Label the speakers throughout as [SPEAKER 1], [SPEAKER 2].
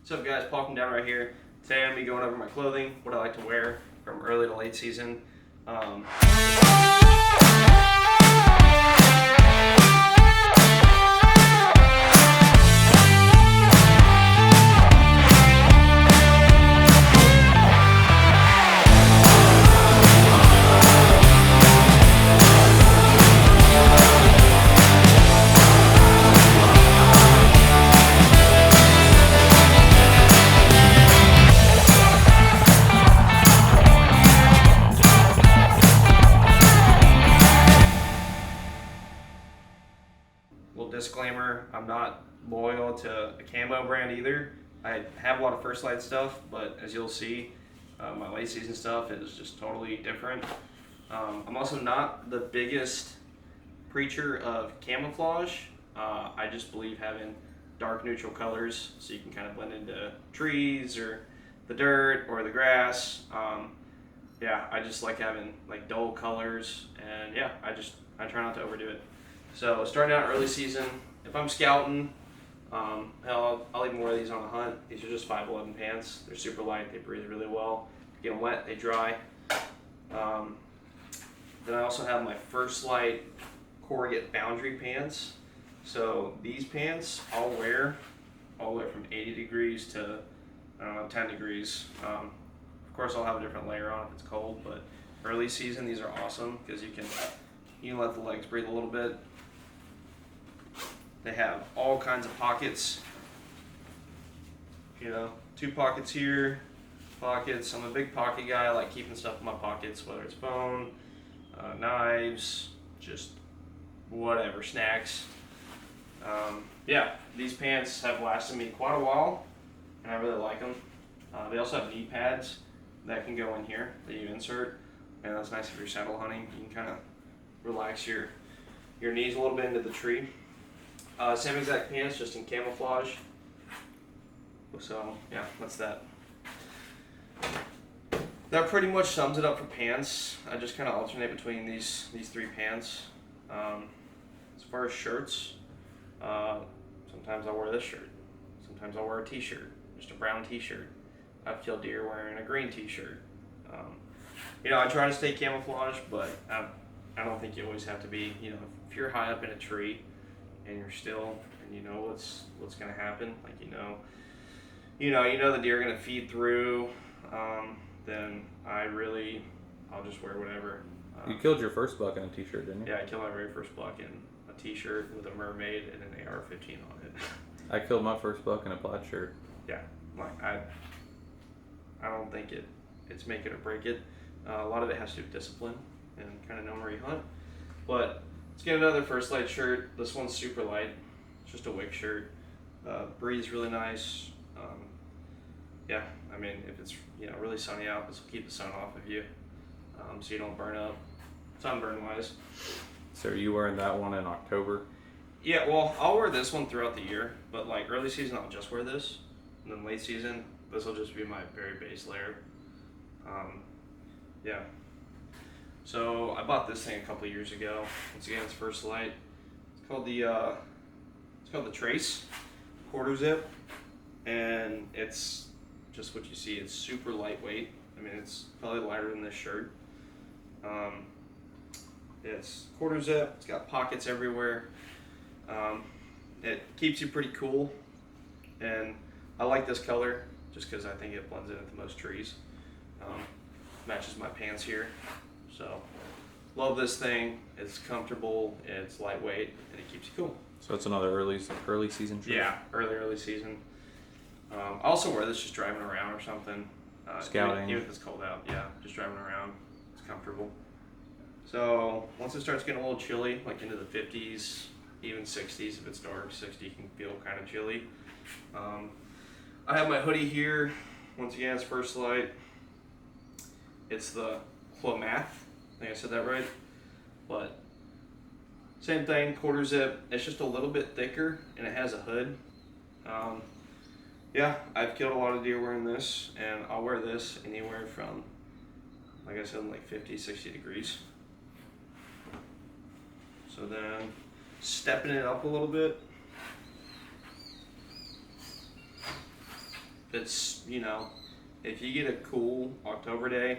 [SPEAKER 1] What's up guys, Paul down right here. Today I'm going to be going over my clothing, what I like to wear from early to late season. Little disclaimer, I'm not loyal to a camo brand either. I have a lot of First Light stuff, but as you'll see, my late season stuff is just totally different. I'm also not the biggest preacher of camouflage. I just believe having dark neutral colors so you can kind of blend into trees or the dirt or the grass. Yeah, I just like having like dull colors, and yeah, I try not to overdo it. So starting out early season, if I'm scouting, hell, I'll even wear these on a hunt. These are just 5'11" pants. They're super light. They breathe really well. If you get them wet, they dry. Then I also have my First Light corrugate boundary pants. So these pants I'll wear all the way from 80 degrees to 10 degrees. Of course, I'll have a different layer on if it's cold, but early season these are awesome because you can let the legs breathe a little bit. They have all kinds of pockets. You know, 2 pockets here, pockets. I'm a big pocket guy. I like keeping stuff in my pockets, whether it's phone, knives, just whatever, snacks. Yeah, these pants have lasted me quite a while, and I really like them. They also have knee pads that can go in here that you insert, and that's nice if you're saddle hunting. You can kind of relax your knees a little bit into the tree. Same exact pants, just in camouflage. So yeah, that's that. That pretty much sums it up for pants. I just kind of alternate between these 3 pants. As far as shirts, sometimes I'll wear this shirt. Sometimes I'll wear a t-shirt, just a brown t-shirt. I've killed deer wearing a green t-shirt. You know, I try to stay camouflage, but I don't think you always have to be. You know, if you're high up in a tree and you're still, and you know what's gonna happen, like you know the deer are gonna feed through, then I'll just wear whatever.
[SPEAKER 2] You killed your first buck in a t-shirt, didn't you?
[SPEAKER 1] Yeah, I killed my very first buck in a t-shirt with a mermaid and an AR-15 on it.
[SPEAKER 2] I killed my first buck in a plaid shirt.
[SPEAKER 1] Yeah, like I don't think it's make it or break it. A lot of it has to do with discipline and kind of knowing where you hunt. But let's get another First Light shirt. This one's super light. It's just a wick shirt. Breathes really nice. Yeah, I mean, if it's really sunny out, this will keep the sun off of you, so you don't burn up, sunburn wise.
[SPEAKER 2] So are you wearing that one in October?
[SPEAKER 1] Yeah, well, I'll wear this one throughout the year, but like early season, I'll just wear this, and then late season, this will just be my very base layer. Yeah. So I bought this thing a couple years ago. Once again, it's First Light. It's called the Trace quarter zip, and it's just what you see. It's super lightweight. I mean, it's probably lighter than this shirt. It's quarter zip. It's got pockets everywhere. It keeps you pretty cool, and I like this color just because I think it blends in with most trees. Matches my pants here. So, love this thing. It's comfortable, it's lightweight, and it keeps you cool.
[SPEAKER 2] So it's another early season shirt?
[SPEAKER 1] Yeah, early season. I also wear this just driving around or something.
[SPEAKER 2] Scouting.
[SPEAKER 1] Even if it's cold out, yeah, just driving around. It's comfortable. So, once it starts getting a little chilly, like into the 50s, even 60s, if it's dark, 60 can feel kind of chilly. I have my hoodie here. Once again, it's First Light. It's the Klamath. I think I said that right. But same thing, quarter zip. It's just a little bit thicker, and it has a hood. Yeah, I've killed a lot of deer wearing this, and I'll wear this anywhere from, like I said, like 50, 60 degrees. So then, stepping it up a little bit. it's, you know, if you get a cool October day,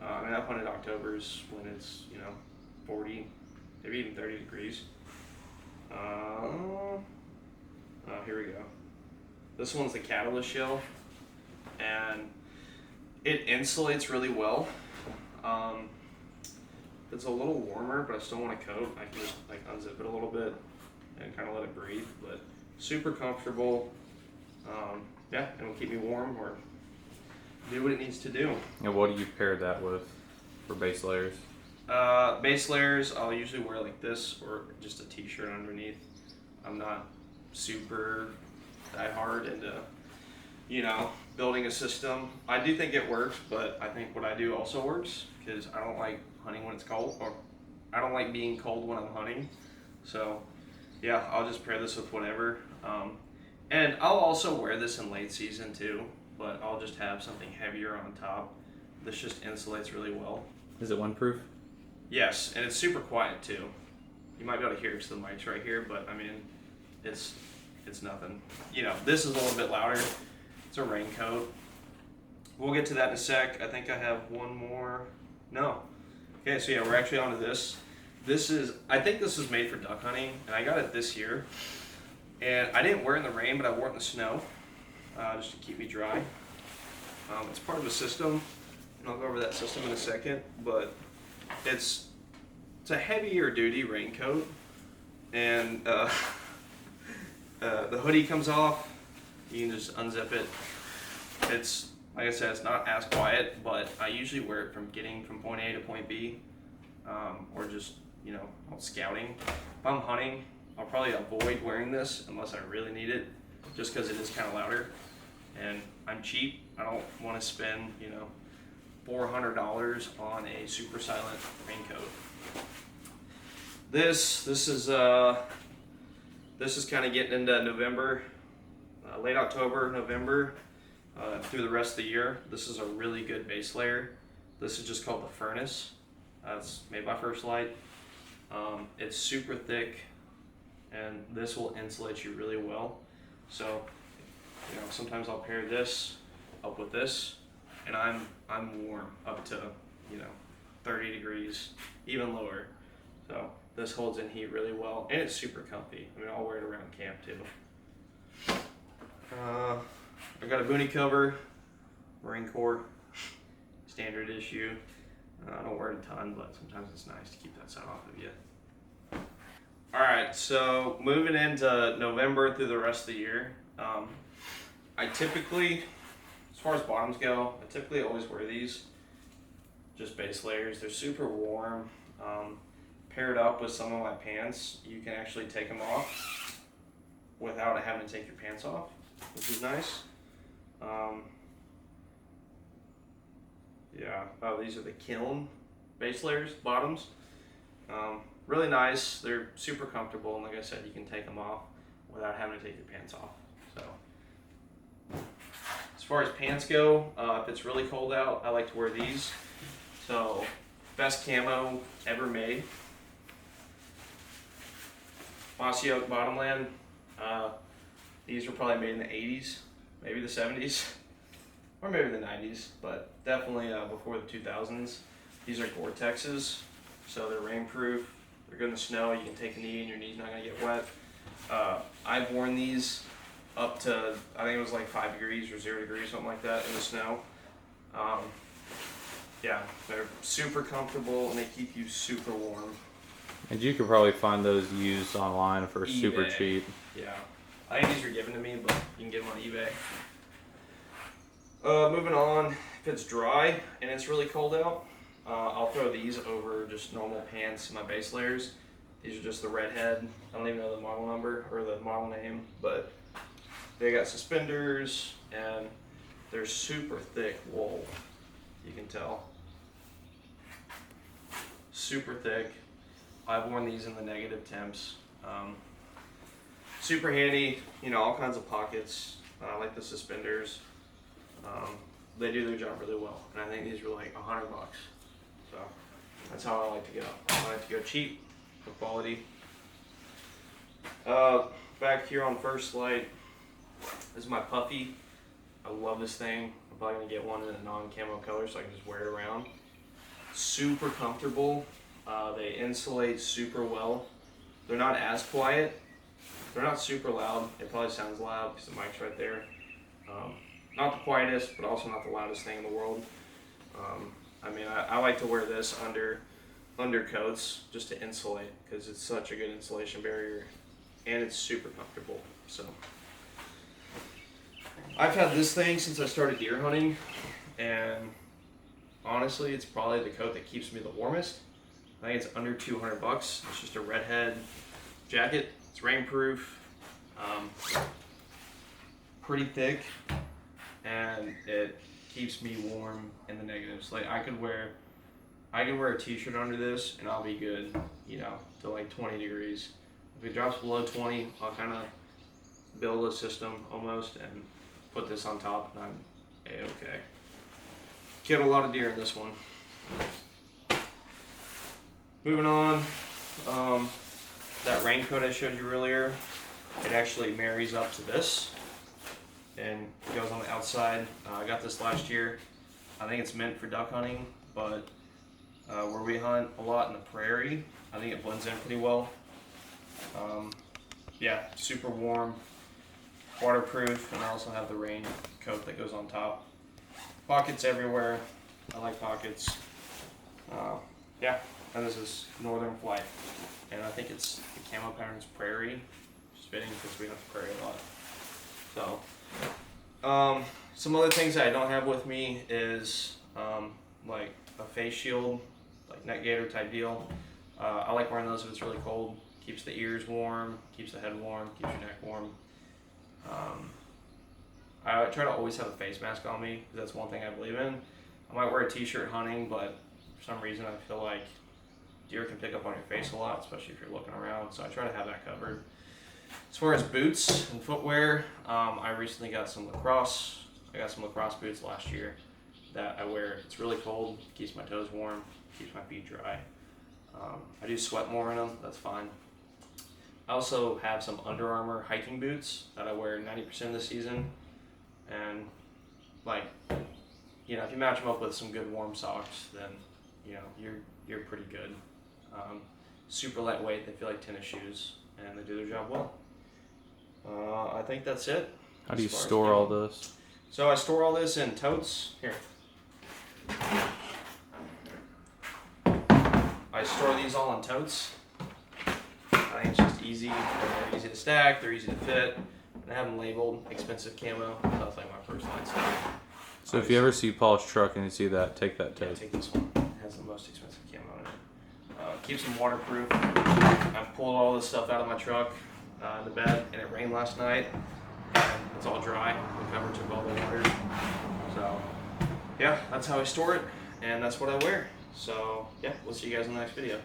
[SPEAKER 1] I mean, I've hunted Octobers when it's, you know, 40, maybe even 30 degrees. Oh, here we go. This one's the Catalyst shell, and it insulates really well. It's a little warmer, but I still want to coat. I can just like unzip it a little bit and kind of let it breathe, but super comfortable. Yeah, and it'll keep me warm or do what it needs to do.
[SPEAKER 2] And what do you pair that with for base layers?
[SPEAKER 1] Base layers, I'll usually wear like this or just a t-shirt underneath. I'm not super die hard into, you know, building a system. I do think it works, but I think what I do also works because I don't like hunting when it's cold, or I don't like being cold when I'm hunting. So yeah, I'll just pair this with whatever. And I'll also wear this in late season too, but I'll just have something heavier on top. This just insulates really well.
[SPEAKER 2] Is it windproof?
[SPEAKER 1] Yes, and it's super quiet too. You might be able to hear it to the mics right here, but I mean, it's nothing. You know, this is a little bit louder. It's a raincoat. We'll get to that in a sec. I think I have one more. No. Okay, so yeah, we're actually onto this. I think this is made for duck hunting, and I got it this year. And I didn't wear it in the rain, but I wore it in the snow, just to keep me dry. It's part of a system, and I'll go over that system in a second, but it's a heavier duty raincoat, and the hoodie comes off. You can just unzip it. It's, like I said, it's not as quiet, but I usually wear it from getting from point A to point B, or just, you know, scouting. If I'm hunting, I'll probably avoid wearing this unless I really need it, just because it is kind of louder. And I'm cheap. I don't want to spend, you know, $400 on a super silent raincoat. This is kind of getting into November, late October, November, through the rest of the year. This is a really good base layer. This is just called the Furnace. It's made by First Light. It's super thick, and this will insulate you really well. So, you know, sometimes I'll pair this up with this, and I'm warm up to, you know, 30 degrees, even lower. So this holds in heat really well, and it's super comfy. I mean, I'll wear it around camp too. I've got a boonie cover, Marine Corps, standard issue. I don't wear it a ton, but sometimes it's nice to keep that sun off of you. All right, so moving into November through the rest of the year, I typically, as far as bottoms go, I typically always wear these, just base layers. They're super warm. Paired up with some of my pants, you can actually take them off without having to take your pants off, which is nice. Yeah, oh, these are the Kiln base layers, bottoms. Really nice. They're super comfortable, and like I said, you can take them off without having to take your pants off. So, as far as pants go, if it's really cold out, I like to wear these. So, best camo ever made. Mossy Oak Bottomland. These were probably made in the 80s, maybe the 70s, or maybe the 90s, but definitely before the 2000s. These are Gore-Texes, so they're rainproof. They're good in the snow. You can take a knee and your knee's not gonna get wet. I've worn these up to, I think it was like 5 degrees or 0 degrees, something like that in the snow. Yeah, they're super comfortable and they keep you super warm.
[SPEAKER 2] And you could probably find those used online for
[SPEAKER 1] eBay.
[SPEAKER 2] Super cheap.
[SPEAKER 1] Yeah, I think these were given to me, but you can get them on eBay. Moving on, if it's dry and it's really cold out, I'll throw these over just normal pants, my base layers. These are just the Redhead. I don't even know the model number or the model name, but they got suspenders and they're super thick wool. You can tell. Super thick. I've worn these in the negative temps. Super handy, you know, all kinds of pockets. I like the suspenders. They do their job really well, and I think these were like $100. So that's how I like to go. I like to go cheap for quality. Back here on First Light, this is my Puffy. I love this thing. I'm probably gonna get one in a non-camo color so I can just wear it around. Super comfortable. They insulate super well. They're not as quiet. They're not super loud. It probably sounds loud because the mic's right there. Not the quietest, but also not the loudest thing in the world. I mean, I like to wear this under coats just to insulate because it's such a good insulation barrier and it's super comfortable. So I've had this thing since I started deer hunting, and honestly, it's probably the coat that keeps me the warmest. I think it's under 200 bucks. It's just a redhead jacket. It's rainproof, pretty thick, and it keeps me warm in the negatives. Like I could wear a t-shirt under this and I'll be good, you know, to like 20 degrees. If it drops below 20, I'll kind of build a system almost and put this on top and I'm a-okay. Killed a lot of deer in this one. Moving on, that raincoat I showed you earlier, it actually marries up to this and it goes on the outside. I got this last year. I think it's meant for duck hunting, but where we hunt a lot in the prairie, I think it blends in pretty well. Yeah, super warm, waterproof, and I also have the rain coat that goes on top. Pockets everywhere. I like pockets. Yeah, and this is Northern Flight, and I think it's the camo pattern's prairie, just fitting because we hunt the prairie a lot. So, some other things that I don't have with me is like a face shield, like neck gaiter type deal. I like wearing those if it's really cold. Keeps the ears warm, keeps the head warm, keeps your neck warm. I try to always have a face mask on me because that's one thing I believe in. I might wear a t-shirt hunting, but for some reason I feel like deer can pick up on your face a lot, especially if you're looking around, so I try to have that covered. As far as boots and footwear, I recently got some lacrosse. I got some lacrosse boots last year that I wear. It's really cold, keeps my toes warm, keeps my feet dry. I do sweat more in them, that's fine. I also have some Under Armour hiking boots that I wear 90% of the season, and like, you know, if you match them up with some good warm socks, then you know you're pretty good. Super lightweight, they feel like tennis shoes, and they do their job well. I think that's it.
[SPEAKER 2] How do you store all this?
[SPEAKER 1] So I store all this in totes. Here. I store these all in totes. I think it's just easy. They're easy to stack. They're easy to fit. And I have them labeled expensive camo. That's like my personal stuff.
[SPEAKER 2] So if you ever see polished truck and you see that, take that tote.
[SPEAKER 1] Yeah, take this one. It has the most expensive camo in it. Keeps them waterproof. I pulled all this stuff out of my truck in the bed, and it rained last night. And it's all dry. The cover took all the water. So yeah, that's how I store it, and that's what I wear. So yeah, we'll see you guys in the next video.